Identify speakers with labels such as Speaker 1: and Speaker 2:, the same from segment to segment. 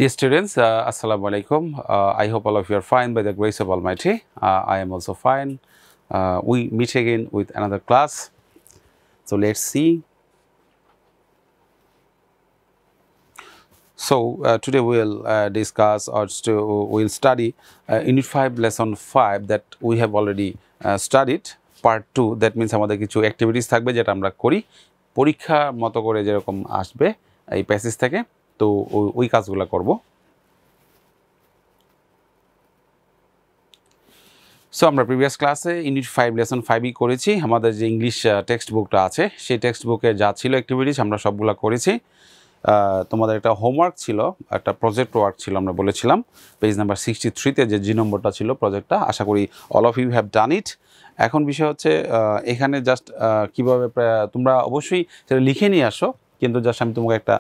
Speaker 1: Dear students, Assalamu alaikum. I hope all of you are fine by the grace of Almighty. I am also fine. We meet again with another class. So let's see. So today we'll discuss or we'll study Unit 5, Lesson 5 that we have already studied. Part 2, that means আমাদের কিছু activities থাকবে যেটা আমরা করি পরীক্ষার মতো করে যেরকম আসবে এই প্যাসেজ থেকে তো ওই কাজগুলো করব। সো আমরা প্রিভিয়াস ক্লাসে ইউনিট 5 লেসন 5ই করেছি। আমাদের যে ইংলিশ টেক্সট বুকটা আছে সেই টেক্সট বুকে যা ছিল অ্যাক্টিভিটিস আমরা সবগুলো করেছি। তোমাদের একটা হোমওয়ার্ক ছিল, একটা প্রজেক্ট ওয়ার্ক ছিল, আমরা বলেছিলাম পেজ নাম্বার 63তে যে জি নম্বরটা ছিল প্রজেক্টটা। আশা করি all of you have done it. এখন বিষয় হচ্ছে এখানে জাস্ট কীভাবে তোমরা অবশ্যই সেটা লিখে নিয়ে আসো, কিন্তু জাস্ট আমি তোমাকে একটা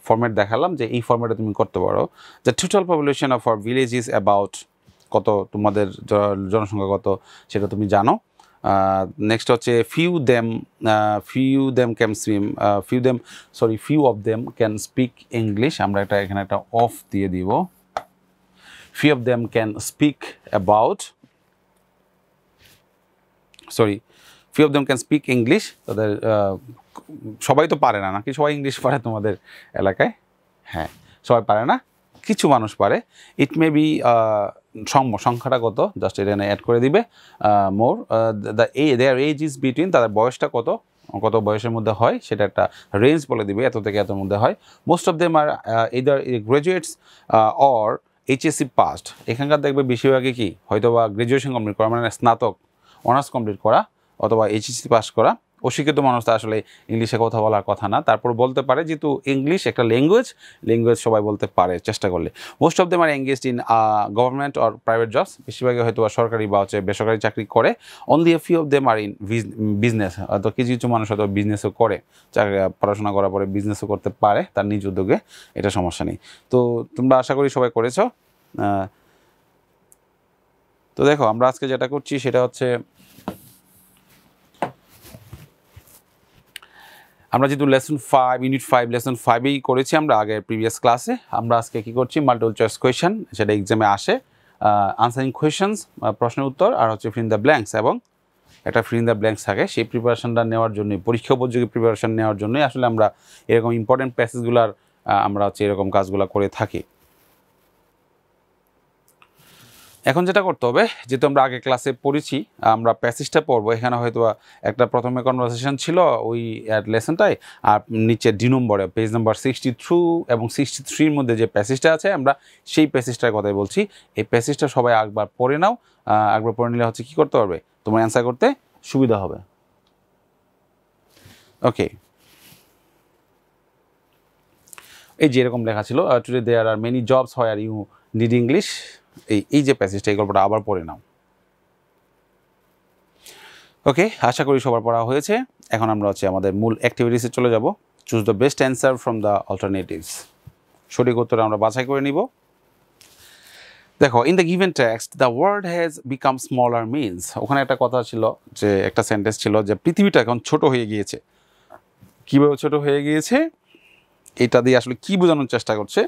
Speaker 1: ফরম্যাট দেখালাম যে এই ফরম্যাটে তুমি করতে পারো। The total population of our village is about কত, তোমাদের জনসংখ্যা কত সেটা তুমি জানো। নেক্সট হচ্ছে few of them can speak English. আমরা এখানে একটা অফ দিয়ে দিব। Few of them can speak English. তাদের সবাই তো পারে না, নাকি সবাই ইংলিশ পারে তোমাদের এলাকায়? হ্যাঁ, সবাই পারে না, কিছু মানুষ পারে। ইট মে বি সংখ্যাটা কত জাস্ট এটা অ্যাড করে দিবে। মোর দেয়ার এজ ইজ বিটুইন, তাদের বয়সটা কত বয়সের মধ্যে হয় সেটা একটা রেঞ্জ বলে দিবে, এত থেকে এতর মধ্যে হয়। Most of them are either graduates or HSC passed. এখানকার দেখবে বেশিরভাগই কি হয়তো বা গ্র্যাজুয়েশন কমপ্লিট করা, মানে স্নাতক অনার্স কমপ্লিট করা অথবা এইচএসসি পাস করা। অশিক্ষিত মানুষ তো আসলে ইংলিশে কথা বলার কথা না, তারপর বলতে পারে, যেহেতু ইংলিশ একটা ল্যাঙ্গুয়েজ সবাই বলতে পারে চেষ্টা করলে। Most of them are engaged in government or private jobs. বেশিরভাগই হয়তো সরকারি বা বেসরকারি চাকরি করে। Only a few of them are in business. হয়তো কিছু মানুষ হয়তো বিজনেসও করে, পড়াশোনা করার পরে বিজনেসও করতে পারে তার নিজ উদ্যোগে, এটা সমস্যা নেই। তো তোমরা আশা করি সবাই করেছ। তো দেখো আমরা আজকে যেটা করছি সেটা হচ্ছে, আমরা যেহেতু ইউনিট 5 লেসন 5ই করেছি আমরা আগের প্রিভিয়াস ক্লাসে, আমরা আজকে কী করছি মাল্টিপল চয়েস কোয়েশ্চেন, সেটা এক্সামে আসে। আনসারিং কোয়েশ্চেন্স, প্রশ্নের উত্তর, আর হচ্ছে ফিল ইন দ্য ব্ল্যাঙ্কস, এবং একটা ফিল ইন দ্য ব্ল্যাঙ্কস থাকে। সেই প্রিপারেশনটা নেওয়ার জন্যই, পরীক্ষা উপযোগী প্রিপারেশন নেওয়ার জন্যই আসলে আমরা এরকম ইম্পর্টেন্ট প্যাসেজগুলোর আমরা হচ্ছে এরকম কাজগুলো করে থাকি। এখন যেটা করতে হবে, যেহেতু আমরা আগে ক্লাসে পড়েছি, আমরা প্যাসেজটা পড়বো। এখানে হয়তো একটা প্রথমে কনভারসেশন ছিল ওই লেসনটায়, আর নিচে ডি নম্বরে পেজ নাম্বার 62 এবং 63-র মধ্যে যে প্যাসেজটা আছে আমরা সেই প্যাসেজটার কথাই বলছি। এই প্যাসেজটা সবাই একবার পড়ে নাও। একবার পড়ে নিলে হচ্ছে কী করতে পারবে, তোমার অ্যান্সার করতে সুবিধা হবে। ওকে, এই যে এরকম লেখা ছিল, today there are many jobs where you need English. এই যে প্যাসেজটা, এই গল্পটা আবার পড়ে নাও। ওকে, আশা করি সবার পড়া হয়েছে। এখন আমরা হচ্ছে আমাদের মূল অ্যাক্টিভিটিসে চলে যাব। Choose the best answer from the alternatives. সঠিক উত্তর আমরা বাছাই করে নিব। দেখো, in the given text the world has become smaller means. ওখানে একটা কথা ছিল, যে একটা সেন্টেন্স ছিল যে পৃথিবীটা এখন ছোট হয়ে গিয়েছে। কীভাবে ছোট হয়ে গিয়েছে এটা দিয়ে আসলে কী বোঝানোর চেষ্টা করছে?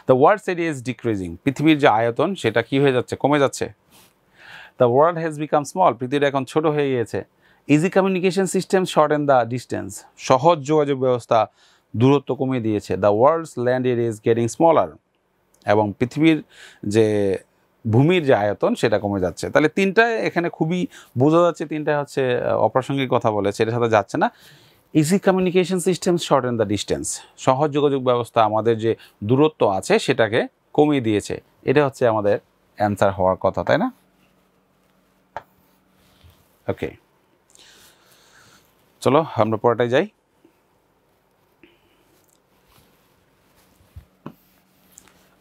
Speaker 1: The world's area is decreasing. পৃথিবীর যে আয়তন সেটা কী হয়ে যাচ্ছে, কমে যাচ্ছে। The world has become small. পৃথিবীটা এখন ছোট হয়ে গিয়েছে। Easy communication system shorten the distance. সহজ যোগাযোগ ব্যবস্থা দূরত্ব কমিয়ে দিয়েছে। The world's land area is getting smaller. এবং পৃথিবীর যে ভূমির যে আয়তন সেটা কমে যাচ্ছে। তাহলে তিনটা এখানে খুবই বোঝা যাচ্ছে, তিনটা হচ্ছে অপ্রাসঙ্গিক কথা বলেছে, এটার সাথে যাচ্ছে না। Easy communication system shorten the distance. সহজ যোগাযোগ ব্যবস্থা আমাদের যে দূরত্ব আছে সেটাকে কমিয়ে দিয়েছে। এটা হচ্ছে আমাদের অ্যান্সার হওয়ার কথা, তাই না? ওকে, চলো আমরা পরেটাই যাই।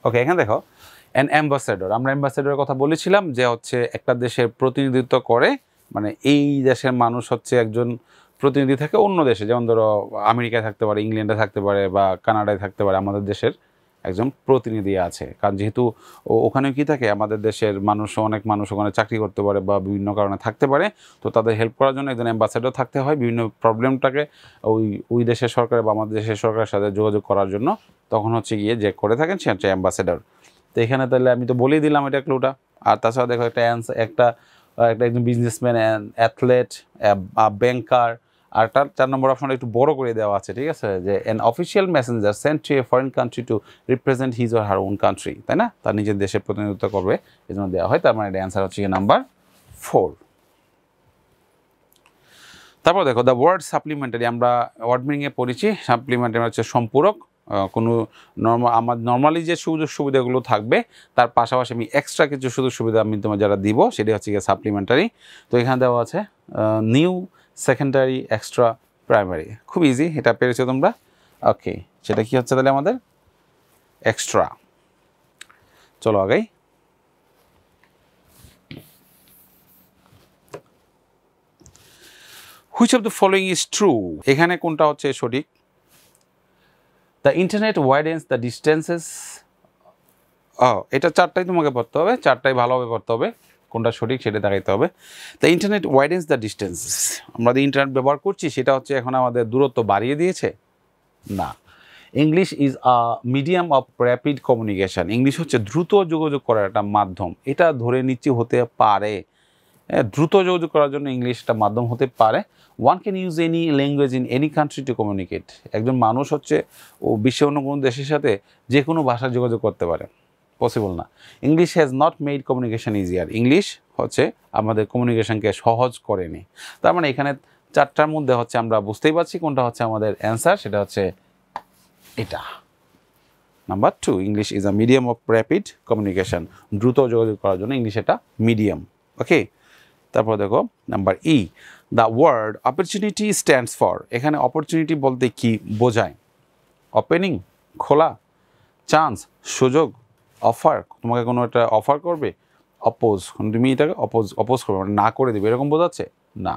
Speaker 1: ওকে, এখানে দেখো, অ্যান অ্যাম্বাসেডর। আমরা অ্যাম্বাসেডরের কথা বলেছিলাম যে হচ্ছে একটা দেশের প্রতিনিধিত্ব করে, মানে এই দেশের মানুষ হচ্ছে একজন প্রতিনিধি থাকে অন্য দেশে, যেমন ধরো আমেরিকায় থাকতে পারে, ইংল্যান্ডে থাকতে পারে, বা কানাডায় থাকতে পারে, আমাদের দেশের একজন প্রতিনিধি আছে, কারণ যেহেতু ওখানে কি থাকে, আমাদের দেশের অনেক মানুষ ওখানে চাকরি করতে পারে বা বিভিন্ন কারণে থাকতে পারে, তো তাদের হেল্প করার জন্য একজন অ্যাম্বাসেডর থাকতে হয় বিভিন্ন প্রবলেমটাকে ওই দেশের সরকার বা আমাদের দেশের সরকারের সাথে যোগাযোগ করার জন্য। তখন হচ্ছে গিয়ে যে করে থাকেন সে হচ্ছে অ্যাম্বাসেডর। তো এখানে তাহলে আমি তো বলেই দিলাম এটা ক্লুটা। আর তাছাড়া দেখো একটা একজন বিজনেসম্যান, অ্যাথলেট, ব্যাংকার। আর তার 4 নম্বর অপশনটা একটু বড় করে দেওয়া আছে, ঠিক আছে, যে an official messenger sent to a foreign country to represent his or her own country, তাই না, তার নিজের দেশের প্রতিনিধিত্ব করবে, এই জন্য দেওয়া হয়। তার মানে এটা অ্যান্সার হচ্ছে নাম্বার 4। তারপর দেখো দ্য ওয়ার্ড সাপ্লিমেন্টারি, আমরা ওয়ার্ড মিনিংয়ে পড়েছি। সাপ্লিমেন্টারি হচ্ছে সম্পূরক। কোনো নর্মালি যে সুযোগ সুবিধাগুলো থাকবে তার পাশাপাশি আমি এক্সট্রা কিছু সুযোগ সুবিধা আমি তোমার যারা দিব সেটা হচ্ছে গিয়ে সাপ্লিমেন্টারি। তো এখানে দেওয়া আছে নিউ, সেকেন্ডারি, এক্সট্রা, প্রাইমারি। খুব ইজি, এটা পেরেছো তোমরা। ওকে, সেটা কি হচ্ছে তাহলে আমাদের এক্সট্রা। চলো আগাই। Which of the following is true, এখানে কোনটা হচ্ছে সঠিক? The internet widens the distances. এটা 4টাই তোমাকে পড়তে হবে, 4টাই ভালোভাবে পড়তে হবে, কোনটা সঠিক সেটা দেখাইতে হবে। The internet widens the distances, আমরা যে ইন্টারনেট ব্যবহার করছি সেটা হচ্ছে এখন আমাদের দূরত্ব বাড়িয়ে দিয়েছে? না। English is a medium of rapid communication, English হচ্ছে দ্রুত যোগাযোগ করার একটা মাধ্যম। এটা ধরে নিচ্ছি হতে পারে, দ্রুত যোগাযোগ করার জন্য ইংলিশ একটা মাধ্যম হতে পারে। One can use any language in any country to communicate, একজন মানুষ হচ্ছে বিশ্বের অন্য কোনো দেশের সাথে যে কোনো ভাষায় যোগাযোগ করতে পারে, পসিবল না। English has not made communication easier, English হচ্ছে আমাদের কমিউনিকেশনকে সহজ করেনি। তার মানে এখানে 4টার মধ্যে হচ্ছে আমরা বুঝতেই পারছি কোনটা হচ্ছে আমাদের অ্যান্সার, সেটা হচ্ছে এটা number 2। English is a medium of rapid communication, দ্রুত যোগাযোগ করার জন্য ইংলিশ এটা মিডিয়াম। ওকে, তারপর দেখো number E, the word opportunity stands for, এখানে অপরচুনিটি বলতে কি বোঝায়? ওপেনিং, খোলা, চান্স, সুযোগ, অফার, তোমাকে কোনো একটা অফার করবে, অপোজ, তুমি এটাকে অপোজ করবে, মানে না করে দেবে, এরকম বোঝাচ্ছে না।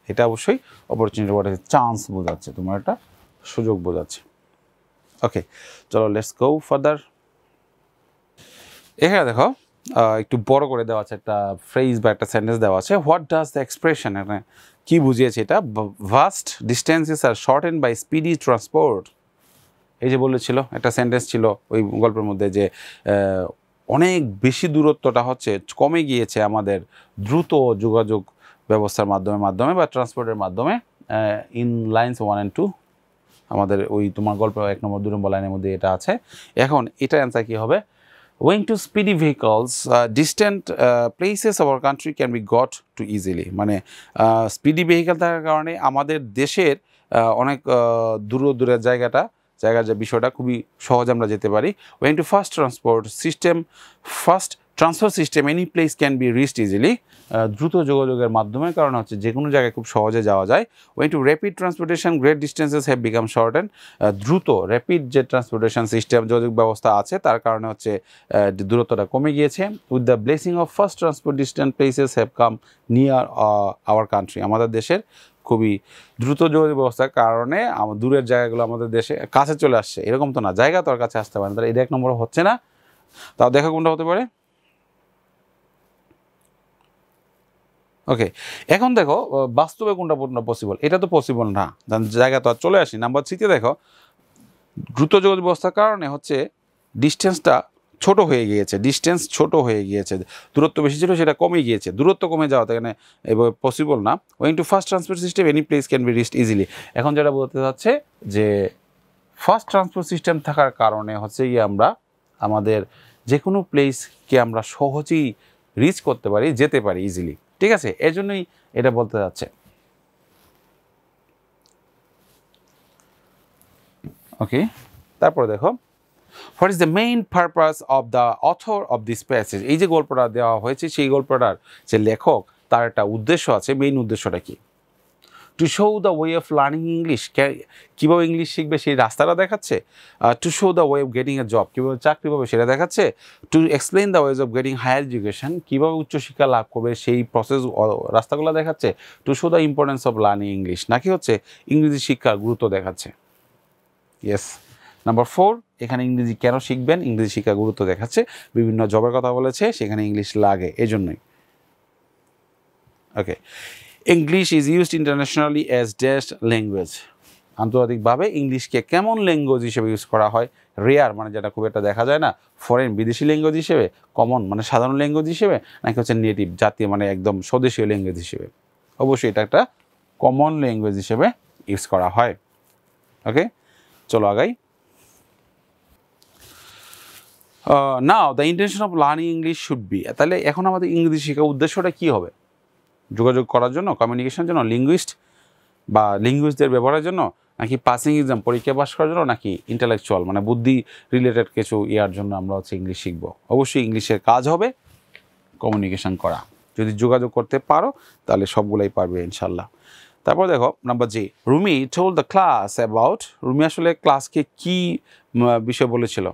Speaker 1: এটা অবশ্যই অপরচুনিটি বলতে চান্স বোঝাচ্ছে, তোমার একটা সুযোগ বোঝাচ্ছে। ওকে, চলো লেটস গো ফার্দার। এখানে দেখো একটু বড় করে দেওয়া আছে একটা ফ্রেজ বা একটা সেন্টেন্স দেওয়া আছে। হোয়াট ডাজ দ্য এক্সপ্রেশন, এখানে কী বুঝিয়েছে এটা? Vast distances are shorten by speedy transport. এই যে বলেছিল একটা সেন্টেন্স ছিল ওই গল্পের মধ্যে যে অনেক বেশি দূরত্বটা হচ্ছে কমে গিয়েছে আমাদের দ্রুত যোগাযোগ ব্যবস্থার মাধ্যমে বা ট্রান্সপোর্টের মাধ্যমে। ইন লাইন্স 1 and 2 আমাদের ওই তোমার গল্প 1 নম্বর 2 নম্বর লাইনের মধ্যে এটা আছে। এখন এটা অ্যান্সার কী হবে? Going to speedy vehicles, distant places of our country can be got to easily, মানে স্পিডি ভেহিকেল থাকার কারণে আমাদের দেশের অনেক দূরের জায়গার যে বিষয়টা খুবই সহজ আমরা যেতে পারি। Going to fast transport system any place can be reached easily, দ্রুত যোগাযোগের মাধ্যমে, কারণ হচ্ছে যে কোনো জায়গায় খুব সহজে যাওয়া যায়। Going to rapid transportation, great distances have become shortened, দ্রুত র্যাপিড যে ট্রান্সপোর্টেশন সিস্টেম যোগাযোগ ব্যবস্থা আছে তার কারণে হচ্ছে দূরত্বটা কমে গিয়েছে। With the blessing of fast transport, distant places have come near our country, আমাদের দেশের খুবই দ্রুত যোগাযোগ ব্যবস্থার কারণে দূরের জায়গাগুলো আমাদের দেশে কাছে চলে আসছে। এরকম তো না, জায়গা তো আর কাছে আসতে পারে না, তাহলে এটা 1 নম্বর হচ্ছে না। তাও দেখো কোনটা হতে পারে। ওকে, এখন দেখো বাস্তবে কোনটা পসিবল, এটা তো পসিবল না, জায়গা তো আর চলে আসি। নাম্বার 3-তে দেখো দ্রুত যোগাযোগ ব্যবস্থার কারণে হচ্ছে ডিস্টেন্স ছোট হয়ে গিয়েছে, দূরত্ব বেশি ছিল সেটা কমে গিয়েছে, দূরত্ব কমে যাওয়া এখানে এভাবে পসিবল না। Going to fast transport system any place can be reached easily, এখন যেটা বলতে চাচ্ছে যে ফাস্ট ট্রান্সপোর্ট সিস্টেম থাকার কারণে হচ্ছে গিয়ে আমরা আমাদের যে কোনো প্লেসকে আমরা সহজেই রিচ করতে পারি, যেতে পারি ইজিলি, ঠিক আছে, এর জন্যই এটা বলতে যাচ্ছে। ওকে, তারপর দেখো what is the main purpose of the author of this passage, এই যে গল্পটা দেওয়া হয়েছে সেই গল্পটার যে লেখক তার একটা উদ্দেশ্য আছে, মেইন উদ্দেশ্যটা কি? To show the way of learning English, কীভাবে ইংলিশ শিখবে সেই রাস্তাটা দেখাচ্ছে। To show the way of getting a job, কীভাবে চাকরি পাবে সেটা দেখাচ্ছে। To explain the ways of getting higher education, কীভাবে উচ্চশিক্ষা লাভ করবে সেই প্রসেস রাস্তাগুলো দেখাচ্ছে। To show the importance of learning English, নাকি হচ্ছে ইংরেজি শিক্ষার গুরুত্ব দেখাচ্ছে। ইয়েস, নাম্বার 4, এখানে ইংরেজি কেন শিখবেন, ইংরেজি শিক্ষা গুরুত্ব দেখাচ্ছে, বিভিন্ন জবের কথা বলেছে, সেখানে ইংলিশ লাগে এজন্যই। Okay, English is used internationally as dash language. আন্তর্জাতিকভাবে ইংলিশকে কেমন ল্যাঙ্গুয়েজ হিসেবে ইউজ করা হয়? রেয়ার মানে যেটা খুব একটা দেখা যায় না, ফরেন বিদেশি ল্যাঙ্গুয়েজ হিসেবে, কমন মানে সাধারণ ল্যাঙ্গুয়েজ হিসেবে, নাকি হচ্ছে নেটিভ জাতীয় মানে একদম স্বদেশীয় ল্যাঙ্গুয়েজ হিসেবে? অবশ্যই এটা একটা কমন ল্যাঙ্গুয়েজ হিসেবে ইউজ করা হয়। ওকে, চলো আগাই। Now the intention of learning English should be, তাহলে এখন আমাদের ইংরেজি শেখার উদ্দেশ্যটা কী হবে? যোগাযোগ করার জন্য, কমিউনিকেশনের জন্য, লিঙ্গুইস্ট বা লিঙ্গুইস্টদের ব্যবহারের জন্য, নাকি পাসিং এক্সাম পরীক্ষা পাস করার জন্য, নাকি ইন্টেলেকচুয়াল মানে বুদ্ধি রিলেটেড কিছু ইয়ার জন্য আমরা হচ্ছে ইংলিশ শিখবো? অবশ্যই ইংলিশের কাজ হবে কমিউনিকেশন করা। যদি যোগাযোগ করতে পারো তাহলে সবগুলাই পারবে ইনশাল্লাহ। তারপর দেখো number G, Rumi told the class about, Rumi আসলে ক্লাসকে কি বিষয় বলেছিল?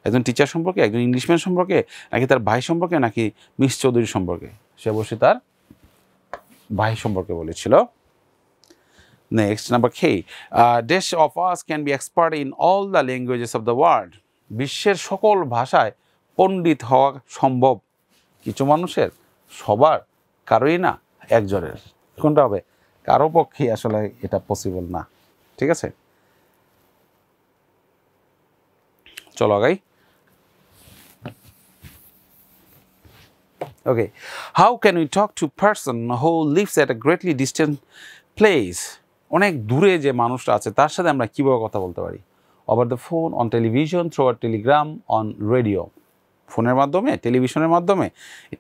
Speaker 1: একজন টিচার সম্পর্কে, একজন ইংলিশম্যান সম্পর্কে, নাকি তার ভাই সম্পর্কে, নাকি মিস চৌধুরী সম্পর্কে? সে অবশ্যই তার ভাই সম্পর্কে বলেছিল। Next number K, dash of us can be expert in all the languages of the world, বিশ্বের সকল ভাষায় পণ্ডিত হওয়া সম্ভব কিছু মানুষের, সবার, কারোই না, একজনের। কোনটা হবে? কারো পক্ষেই আসলে এটা পসিবল না। ঠিক আছে, চলো আগাই। Okay, how can we talk to person who lives at a greatly distant place, অনেক দূরে যে মানুষটা আছে তার সাথে আমরা কীভাবে কথা বলতে পারি? Over the phone, on television, through a Telegram, on radio. ফোনের মাধ্যমে, টেলিভিশনের মাধ্যমে,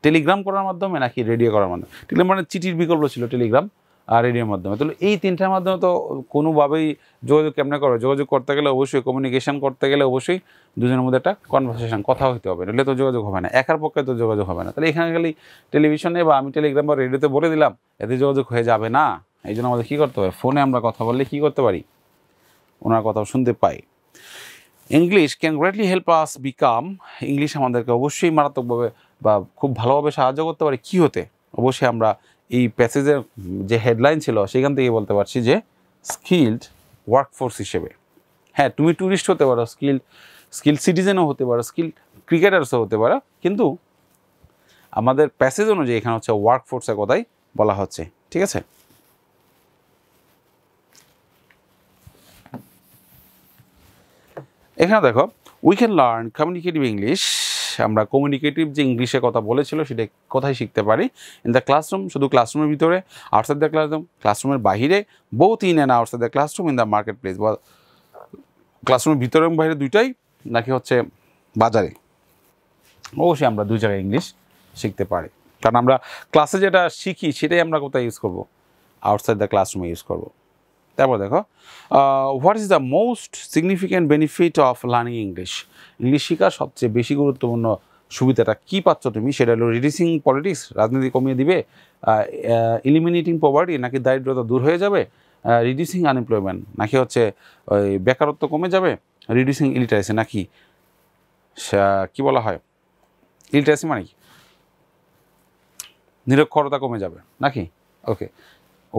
Speaker 1: টেলিগ্রাম করার মাধ্যমে, নাকি রেডিও করার মাধ্যমে? টেলিগ্রাম মানে চিঠির বিকল্প ছিল টেলিগ্রাম, আর রেডিওর মাধ্যমে। তাহলে এই তিনটার মাধ্যমে তো কোনোভাবেই যোগাযোগ কেমনে করো? যোগাযোগ করতে গেলে অবশ্যই, কমিউনিকেশন করতে গেলে অবশ্যই দুজনের মধ্যে একটা কনভারসেশন, কথা হইতে হবে, নইলে তো যোগাযোগ হবে না, একার পক্ষে তো যোগাযোগ হবে না। তাহলে এখানে গেলেই টেলিভিশনে বা আমি টেলিগ্রাম বা রেডিওতে বলে দিলাম, এতে যোগাযোগ হয়ে যাবে না। এই জন্য আমাদের কী করতে হবে? ফোনে আমরা কথা বললে কী করতে পারি? ওনার কথাও শুনতে পাই। English can greatly help us become, English আমাদেরকে অবশ্যই মারাত্মকভাবে বা খুব ভালোভাবে সাহায্য করতে পারে কী হতে? অবশ্যই আমরা এই প্যাসেজের যে হেডলাইন ছিল সেখান থেকে বলতে পারছি যে স্কিলড ওয়ার্কফোর্স হিসেবে। হ্যাঁ, তুমি ট্যুরিস্ট হতে পারো, স্কিল সিটিজেনও হতে পারো, স্কিল ক্রিকেটার্সও হতে পারো, কিন্তু আমাদের প্যাসেজ অনুযায়ী এখানে হচ্ছে ওয়ার্কফোর্সের কথাই বলা হচ্ছে। ঠিক আছে, এখানে দেখো, we can learn communicative English, আমরা কমিউনিকেটিভ যে ইংলিশের কথা বলেছিল সেটা কোথায় শিখতে পারি? ইন দ্য ক্লাসরুম, শুধু ক্লাসরুমের ভিতরে, আউটসাইড দ্য ক্লাসরুম, ক্লাসরুমের বাহিরে, both in and outside the classroom, in the market place, বা ক্লাসরুমের ভিতরে এবং বাইরে দুইটাই, নাকি হচ্ছে বাজারে? অবশ্যই আমরা দুই জায়গায় ইংলিশ শিখতে পারি, কারণ আমরা ক্লাসে যেটা শিখি সেটাই আমরা কোথায় ইউজ করব? আউটসাইড দ্য ক্লাসরুমে ইউজ করব। তারপর দেখো, what is the most significant benefit of learning English, English শেখার সবচেয়ে বেশি গুরুত্বপূর্ণ সুবিধাটা কী পাচ্ছ তুমি? সেটা হলো রিডিউসিং পলিটিক্স, রাজনীতি কমিয়ে দিবে, ইলিমিনেটিং পভার্টি, নাকি দারিদ্রতা দূর হয়ে যাবে, রিডিউসিং আনএমপ্লয়মেন্ট, নাকি হচ্ছে ওই বেকারত্ব কমে যাবে, রিডিউসিং ইলিটারেসি, নাকি কী বলা হয় ইলিটারেসি মানে কি? নিরক্ষরতা কমে যাবে নাকি? ওকে,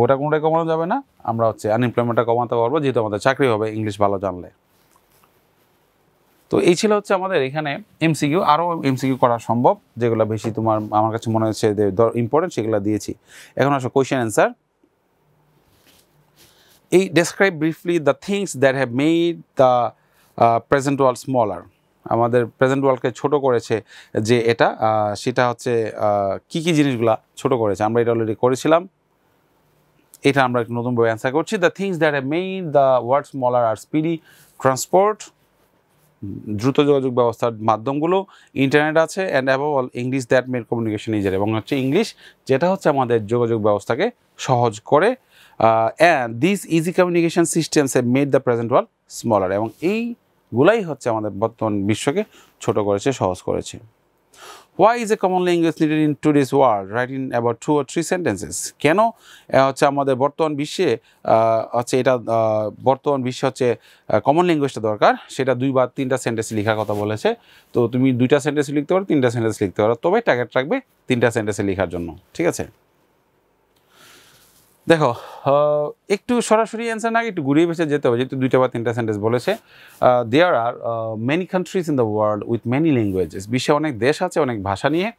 Speaker 1: ওটা কোনোটাই কমানো যাবে না, আমরা হচ্ছে আনএমপ্লয়মেন্টটা কমাতে পারবো যেহেতু আমাদের চাকরি হবে ইংলিশ ভালো জানলে। তো এই ছিল হচ্ছে আমাদের এখানে এমসিকিউ, আরও এমসিকিউ করা সম্ভব, যেগুলো বেশি তোমার আমার কাছে মনে হচ্ছে যে ইম্পর্টেন্ট সেগুলো দিয়েছি। এখন আসো কোয়েশ্চেন অ্যান্সার। এই describe briefly the things that have made the present world smaller, আমাদের প্রেজেন্ট ওয়ার্ল্ডকে ছোটো করেছে যে এটা, সেটা হচ্ছে কী কী জিনিসগুলা ছোটো করেছে? আমরা এটা অলরেডি করেছিলাম, এটা আমরা একটু নতুনভাবে অ্যান্সার করছি। The things that have made the world smaller are speedy transport, দ্রুত যোগাযোগ ব্যবস্থার মাধ্যমগুলো, ইন্টারনেট আছে, and above all English that made communication easier, এবং হচ্ছে ইংলিশ যেটা হচ্ছে আমাদের যোগাযোগ ব্যবস্থাকে সহজ করে, and this easy communication systems have made the present world smaller, এবং এইগুলাই হচ্ছে আমাদের বর্তমান বিশ্বকে ছোট করেছে, সহজ করেছে। Why is a common language needed in today's world? Write in about 2 or 3 sentences. কেন হচ্ছে আমাদের বর্তমান বিশ্বে হচ্ছে এটা বর্তমান বিশ্বে হচ্ছে কমন ল্যাঙ্গুয়েজটা দরকার, সেটা 2 বা 3টা সেন্টেন্স লেখার কথা বলেছে। তো তুমি 2টা সেন্টেন্স লিখতে পারো, 3টা সেন্টেন্স লিখতে পারো, তবে টার্গেট রাখবে 3টা সেন্টেন্সে লেখার জন্য। ঠিক আছে, দেখো একটু সরাসরি অ্যান্সার না একটু ঘুরিয়ে বেছে যেতে হবে, যেহেতু 2টা বা 3টা সেন্টেন্স বলেছে। There are many countries in the world with many languages, বিশ্বে অনেক দেশ আছে অনেক ভাষা নিয়ে,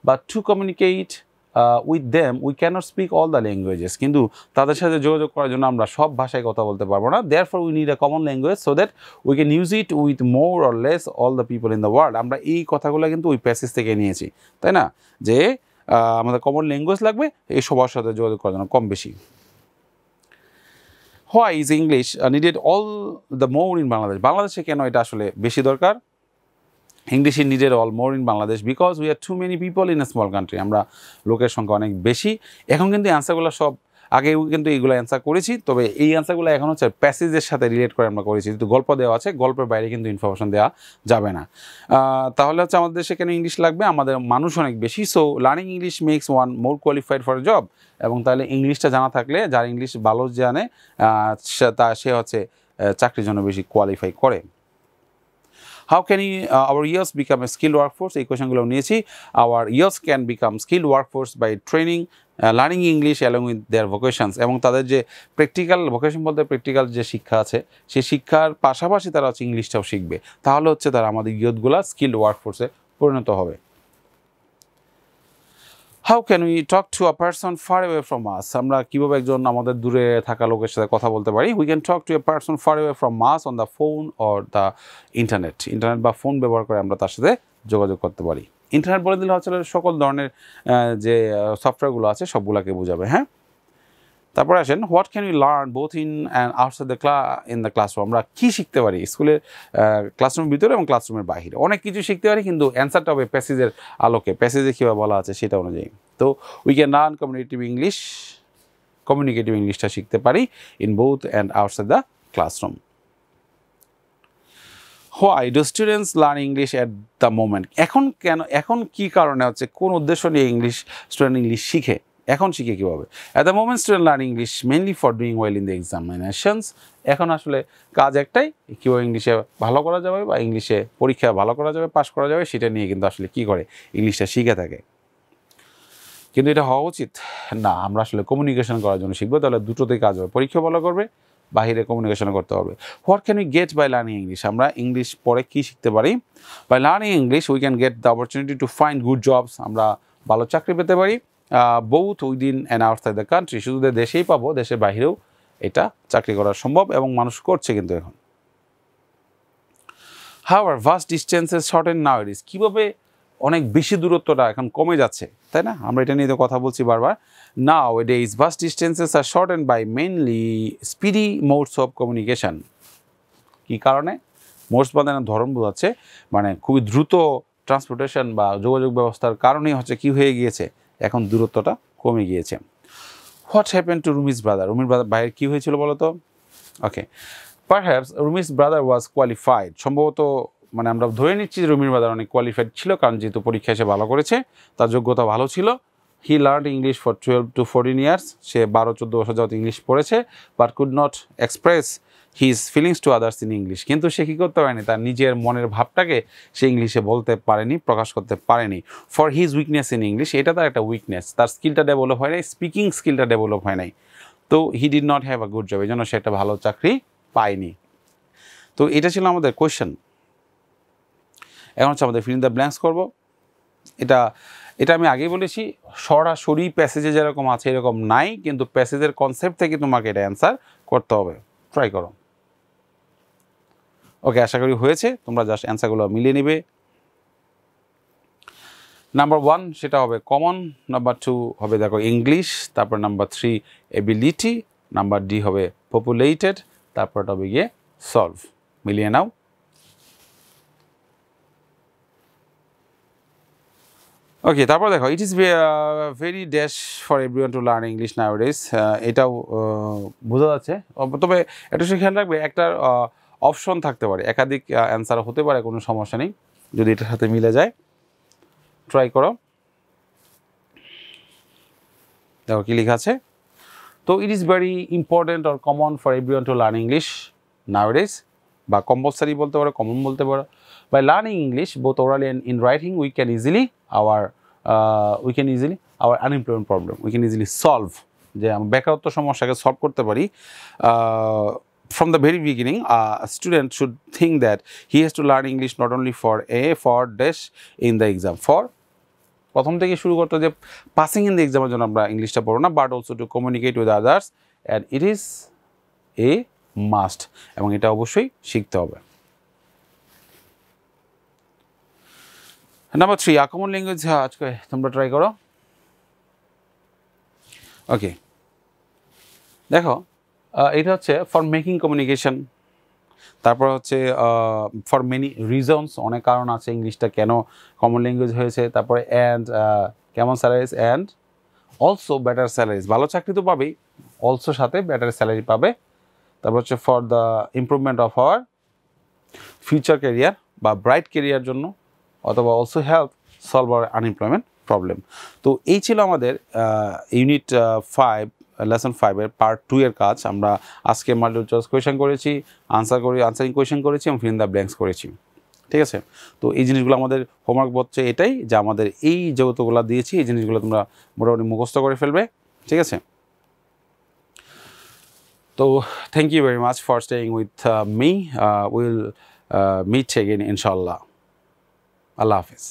Speaker 1: but to communicate with them we cannot speak all the languages, কিন্তু তাদের সাথে যোগাযোগ করার জন্য আমরা সব ভাষায় কথা বলতে পারবো না। Therefore we need a common language so that we can use it with more or less all the people in the world. আমরা এই কথাগুলো কিন্তু ওই প্যাসেজ থেকে নিয়েছি, তাই না, যে আমাদের কমন ল্যাঙ্গুয়েজ লাগবে এই সবার সাথে যোগাযোগ করার জন্য কম বেশি। Why is English needed all the more in Bangladesh, বাংলাদেশে কেন এটা আসলে বেশি দরকার? English is needed all more in Bangladesh because we are too many people in a small country, আমরা লোকের সংখ্যা অনেক বেশি। এখন কিন্তু অ্যান্সারগুলো সব, আগেও কিন্তু এইগুলো অ্যান্সার করেছি, তবে এই অ্যান্সারগুলো এখন হচ্ছে প্যাসেজের সাথে রিলেট করে আমরা করেছি, যেহেতু গল্প দেওয়া আছে, গল্পের বাইরে কিন্তু ইনফরমেশন দেওয়া যাবে না। তাহলে হচ্ছে আমাদের দেশে কেন ইংলিশ লাগবে? আমাদের মানুষ অনেক বেশি, so learning English makes one more qualified for job. এবং তাহলে ইংলিশটা জানা থাকলে, যার ইংলিশ ভালো জানে সে হচ্ছে চাকরির জন্য বেশি কোয়ালিফাই করে। How can our youth become a skilled workforce? এই কোয়েশনগুলো নিয়েছি। Our youth can become skilled workforce by training, learning English along with their vocations, এবং তাদের যে প্র্যাকটিক্যাল ভোকেশন বলতে প্র্যাকটিক্যাল যে শিক্ষা আছে সেই শিক্ষার পাশাপাশি তারা হচ্ছে ইংলিশটাও শিখবে, তাহলে হচ্ছে তারা আমাদের ইয়ুথগুলো স্কিল্ড ওয়ার্কফোর্সে পরিণত হবে। How can we talk to a person far away from আস? আমরা কীভাবে একজন আমাদের দূরে থাকা লোকের সাথে কথা বলতে পারি? We can talk to a person far away from us on the phone or the internet, internet বা ফোন ব্যবহার করে আমরা তার সাথে যোগাযোগ করতে পারি। ইন্টারনেট বলে দিলে হচ্ছে সকল ধরনের যে সফটওয়্যারগুলো আছে সবগুলোকে বোঝাবে। হ্যাঁ, তারপরে আসেন, what can we learn both in and outside in the classroom? আমরা কী শিখতে পারি স্কুলের ক্লাসরুমের ভিতরে এবং ক্লাসরুমের বাইরে? অনেক কিছু শিখতে পারি, কিন্তু অ্যান্সারটা হবে প্যাসেজের আলোকে, প্যাসেজে কীভাবে বলা আছে সেটা অনুযায়ী। তো উই ক্যান লার্ন কমিউনিকেটিভ ইংলিশটা শিখতে পারি in both and outside the classroom. Why do students learn English at the moment? এখন কী কারণে হচ্ছে, কোন উদ্দেশ্য নিয়ে স্টুডেন্ট ইংলিশ শিখে? এখন শিখে কীভাবে? At the moment student learn English mainly for doing well in the examinations. এখন আসলে কাজ একটাই, কীভাবে ইংলিশে ভালো করা যাবে বা ইংলিশে পরীক্ষা ভালো করা যাবে, পাস করা যাবে, সেটা নিয়ে কিন্তু আসলে কী করে ইংলিশটা শিখে থাকে। কিন্তু এটা হওয়া উচিত না, আমরা আসলে কমিউনিকেশন করার জন্য শিখবো, তাহলে দুটোতেই কাজ হবে, পরীক্ষা ভালো করবে, বাহিরে কমিউনিকেশন করতে হবে। What can we get by learning English? আমরা ইংলিশ পরে কী শিখতে পারি? By learning English we can get the opportunity to find good jobs, আমরা ভালো চাকরি পেতে পারি, both within and outside the country, শুধু দেশেই পাবো, দেশের বাহিরেও এটা চাকরি করা সম্ভব এবং মানুষ করছে কিন্তু এখন। হাওয়ার ভাস্ট ডিস্টেন্সেস শর্টেন নাওয়াডেজ, কীভাবে অনেক বেশি দূরত্বটা এখন কমে যাচ্ছে, তাই না? আমরা এটা নিয়ে তো কথা বলছি বারবার। Nowadays vast distances are shorten by mainly speedy modes of communication. কী কারণে? মোডস বাদানোর ধরন বোঝাচ্ছে, মানে খুবই দ্রুত ট্রান্সপোর্টেশন বা যোগাযোগ ব্যবস্থার কারণেই হচ্ছে কী হয়ে গিয়েছে, এখন দূরত্বটা কমে গিয়েছে। What happen to Rumi's brother? রুমির ভাইয়ের কী হয়েছিল বলো তো? Okay, perhaps Rumi's brother was qualified, সম্ভবত মানে আমরা ধরে নিচ্ছি যে রুমির ব্রাদার অনেক কোয়ালিফাইড ছিল, কারণ যেহেতু পরীক্ষায় সে ভালো করেছে, তার যোগ্যতা ভালো ছিল। He learn English for 12 to 14 years, সে 12-14 বছর যাবত ইংলিশ পড়েছে, but could not express his feelings to others in English, কিন্তু সে কী করতে পারেনি, তার নিজের মনের ভাবটাকে সে ইংলিশে বলতে পারেনি, প্রকাশ করতে পারেনি। For his weakness in English, এটা তার একটা উইকনেস, তার স্কিলটা ডেভেলপ হয় নাই, স্পিকিং স্কিলটা ডেভেলপ হয় নাই, তো he did not have a good job, এই জন্য সে একটা ভালো চাকরি পায়নি। তো এটা ছিল আমাদের কোয়েশ্চেন। এখন হচ্ছে আমাদের ফিল ইন দ্য ব্ল্যাঙ্কস করবো। এটা আমি আগেই বলেছি, সরাসরি প্যাসেজে যেরকম আছে এরকম নাই, কিন্তু প্যাসেজের কনসেপ্ট থেকে তোমাকে এটা অ্যান্সার করতে হবে, ট্রাই করো। ওকে, আশা করি হয়েছে, তোমরা জাস্ট অ্যান্সারগুলো মিলিয়ে নেবে। নাম্বার 1 সেটা হবে কমন, নাম্বার 2 হবে দেখো ইংলিশ, তারপর নাম্বার 3 এবিলিটি, নাম্বার ডি হবে পপুলেটেড, তারপরটা হবে গিয়ে সলভ। মিলিয়ে নাও। ওকে, তারপর দেখো, it is very dash for everyone to learn English nowadays, এটাও বোঝা যাচ্ছে, তবে একটু সে খেয়াল রাখবে, একটা অপশন থাকতে পারে, একাধিক অ্যান্সার হতে পারে, কোনো সমস্যা নেই যদি এটার সাথে মিলে যায়। ট্রাই করো, দেখো কী লেখা আছে। তো it is very important or common for everyone to learn English nowadays, বা কম্পালসারি বলতে পারো, কমন বলতে পারো। By learning English both orally and in writing we can easily our unemployment problem we can easily solve. যে আমরা বেকারত্ব সমস্যাকে solve করতে পারি, from the very beginning, a student should think that he has to learn English not only for dash in the exam, for প্রথম থেকে শুরু করতে যে পাসিং ইন দ্য এক্সামের জন্য আমরা ইংলিশটা পড়ো না, but also two communicate with others, and it is a must, এবং এটা অবশ্যই শিখতে হবে। নাম্বার 3, আ কমন ল্যাঙ্গুয়েজ। আজকে তোমরা ট্রাই করো। ওকে, দেখো এটা হচ্ছে ফর মেকিং কমিউনিকেশন, তারপর হচ্ছে ফর মেনি রিজনস, অনেক কারণ আছে ইংলিশটা কেন কমন ল্যাঙ্গুয়েজ হয়েছে, তারপরে অ্যান্ড কেমন salaries, and also better salaries, ভালো চাকরি তো পাবেই, অলসো সাথে বেটার স্যালারি পাবে। তারপর হচ্ছে for the improvement of our future career বা ব্রাইট ক্যারিয়ার জন্য, অথবা also help solve hour unemployment problem. তো এই ছিল আমাদের ইউনিট 5 লেসন 5-এর পার্ট 2 এর কাজ। আমরা আজকে মাল্টিপল চয়েস কোয়েশ্চেন করেছি, আনসারিং কোয়েশ্চেন করেছি এবং ফিল ইন দ্য ব্ল্যাঙ্কস করেছি, ঠিক আছে। তো এই জিনিসগুলো আমাদের হোমওয়ার্ক হচ্ছে এটাই, যে আমাদের এই যতগুলো দিয়েছি এই জিনিসগুলো তোমরা মোটামুটি মুখস্থ করে ফেলবে, ঠিক আছে। তো thank you very much for staying with me, will meet again ইনশাআল্লাহ। আল্লাহ হাফিজ।